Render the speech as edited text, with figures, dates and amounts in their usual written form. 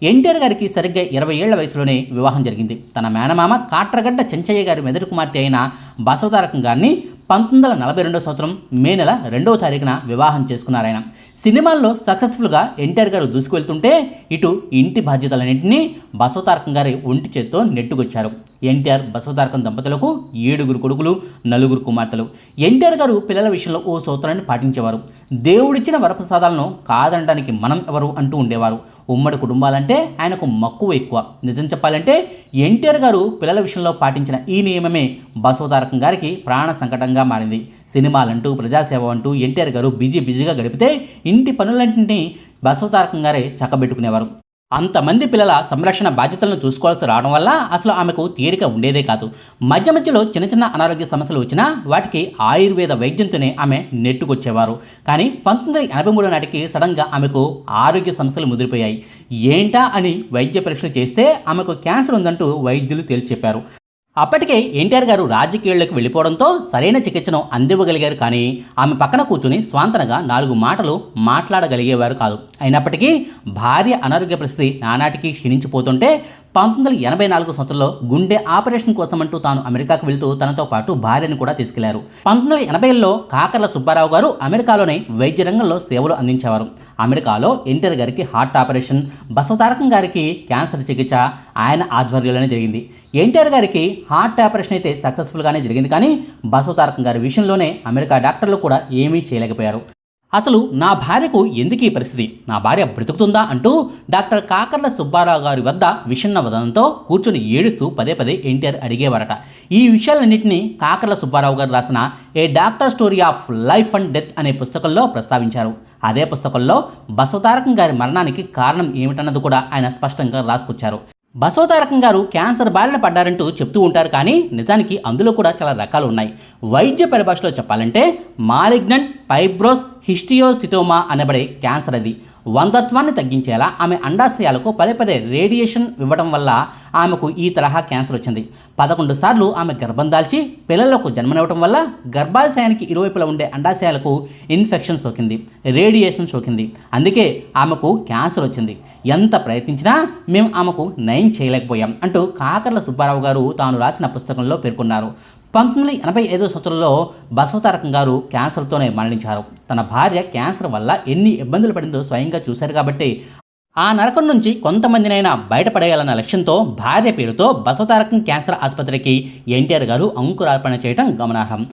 ఎన్టీఆర్ గారికి సరిగ్గా 20 ఏళ్ల వయసులోనే వివాహం జరిగింది. తన మేనమామ కాట్రగడ్డ చెంచయ్య గారి మెదడు కుమార్తె అయిన బసవతారకం గారిని 1942 సంవత్సరం మే నెల 2వ తారీఖున వివాహం చేసుకున్నారాయన. సినిమాల్లో సక్సెస్ఫుల్గా ఎన్టీఆర్ గారు దూసుకువెళ్తుంటే ఇటు ఇంటి బాధ్యతలన్నింటినీ బసవతారకం గారి ఒంటి చేత్తో నెట్టుకొచ్చారు. ఎన్టీఆర్ బసవతారకం దంపతులకు 7 కొడుకులు, 4 కుమార్తెలు. ఎన్టీఆర్ గారు పిల్లల విషయంలో ఓ సూత్రాన్ని పాటించేవారు. దేవుడిచ్చిన వరప్రసాదాలను కాదనడానికి మనం ఎవరు అంటూ ఉండేవారు. ఉమ్మడి కుటుంబాలంటే ఆయనకు మక్కువ ఎక్కువ. నిజం చెప్పాలంటే ఎన్టీఆర్ గారు పిల్లల విషయంలో పాటించిన ఈ నియమమే బసవతారకం గారికి ప్రాణ సంకటంగా మారింది. సినిమాలంటూ ప్రజాసేవ అంటూ ఎన్టీఆర్ గారు బిజీగా గడిపితే ఇంటి పనులన్నింటినీ బసవతారకం గారే చక్కబెట్టుకునేవారు. అంతమంది పిల్లల సంరక్షణ బాధ్యతలను చూసుకోవాల్సి రావడం వల్ల అసలు ఆమెకు తీరిక ఉండేదే కాదు. మధ్యలో చిన్న అనారోగ్య సమస్యలు వచ్చినా వాటికి ఆయుర్వేద వైద్యంతోనే ఆమె నెట్టుకొచ్చేవారు. కానీ 1983 నాటికి సడన్గా ఆమెకు ఆరోగ్య సమస్యలు ముదిరిపోయాయి. ఏంటా అని వైద్య పరీక్షలు చేస్తే ఆమెకు క్యాన్సర్ ఉందంటూ వైద్యులు తేల్చి చెప్పారు. అప్పటికే ఎన్టీఆర్ గారు రాజకీయాల్లోకి వెళ్ళిపోవడంతో సరైన చికిత్సను అందివ్వగలిగారు. కానీ ఆమె పక్కన కూర్చుని స్వాంతనగా 4 మాటలు మాట్లాడగలిగేవారు కాదు. అయినప్పటికీ భార్య అనారోగ్య పరిస్థితి నానాటికి క్షీణించిపోతుంటే 1984 సంవత్సరంలో గుండె ఆపరేషన్ కోసమంటూ తాను అమెరికాకు వెళ్తూ తనతో పాటు భార్యను కూడా తీసుకెళ్లారు. 1980లో కాకర్ల సుబ్బారావు గారు అమెరికాలోనే వైద్య రంగంలో సేవలు అందించేవారు. అమెరికాలో ఎన్టీఆర్ గారికి హార్ట్ ఆపరేషన్, బసవతారకం గారికి క్యాన్సర్ చికిత్స ఆయన ఆధ్వర్యంలోనే జరిగింది. ఎన్టీఆర్ గారికి హార్ట్ ఆపరేషన్ అయితే సక్సెస్ఫుల్గానే జరిగింది. కానీ బసవతారకం గారి విషయంలోనే అమెరికా డాక్టర్లు కూడా ఏమీ చేయలేకపోయారు. అసలు నా భార్యకు ఎందుకు ఈ పరిస్థితి, నా భార్య బ్రతుకుతుందా అంటూ డాక్టర్ కాకర్ల సుబ్బారావు గారి వద్ద విషన్న వదనంతో కూర్చొని ఏడుస్తూ పదే ఎన్టీఆర్ అడిగేవారట. ఈ విషయాలన్నింటినీ కాకర్ల సుబ్బారావు గారు రాసిన a doctor story of life and death అనే పుస్తకంలో ప్రస్తావించారు. అదే పుస్తకంలో బసవతారకం గారి మరణానికి కారణం ఏమిటన్నది కూడా ఆయన స్పష్టంగా రాసుకొచ్చారు. బసవతారకం గారు క్యాన్సర్ బారిన పడ్డారంటూ చెప్తూ ఉంటారు. కానీ నిజానికి అందులో కూడా చాలా రకాలు ఉన్నాయి. వైద్య పరిభాషలో చెప్పాలంటే మాలిగ్నెంట్ ఫైబ్రోస్ హిస్టియోసిటోమా అనబడే క్యాన్సర్ అది. వంధత్వాన్ని తగ్గించేలా ఆమె అండాశయాలకు పదే రేడియేషన్ ఇవ్వడం వల్ల ఆమెకు ఈ తరహా క్యాన్సర్ వచ్చింది. 11 సార్లు ఆమె గర్భం దాల్చి పిల్లలకు జన్మనివ్వడం వల్ల గర్భాశయానికి ఇరువైపులా ఉండే అండాశయాలకు ఇన్ఫెక్షన్ సోకింది, రేడియేషన్ సోకింది. అందుకే ఆమెకు క్యాన్సర్ వచ్చింది. ఎంత ప్రయత్నించినా మేము ఆమెకు నయం చేయలేకపోయాం అంటూ కాకర్ల సుబ్బారావు గారు తాను రాసిన పుస్తకంలో పేర్కొన్నారు. 1985 సంవత్సరంలో బసవతారకం గారు క్యాన్సర్తోనే మరణించారు. తన భార్య క్యాన్సర్ వల్ల ఎన్ని ఇబ్బందులు పడిందో స్వయంగా చూశారు. కాబట్టి ఆ నరకం నుంచి కొంతమందినైనా బయటపడేయాలన్న లక్ష్యంతో భార్య పేరుతో బసవతారకం క్యాన్సర్ ఆసుపత్రికి ఎన్టీఆర్ గారు అంకురార్పణ చేయడం గమనార్హం.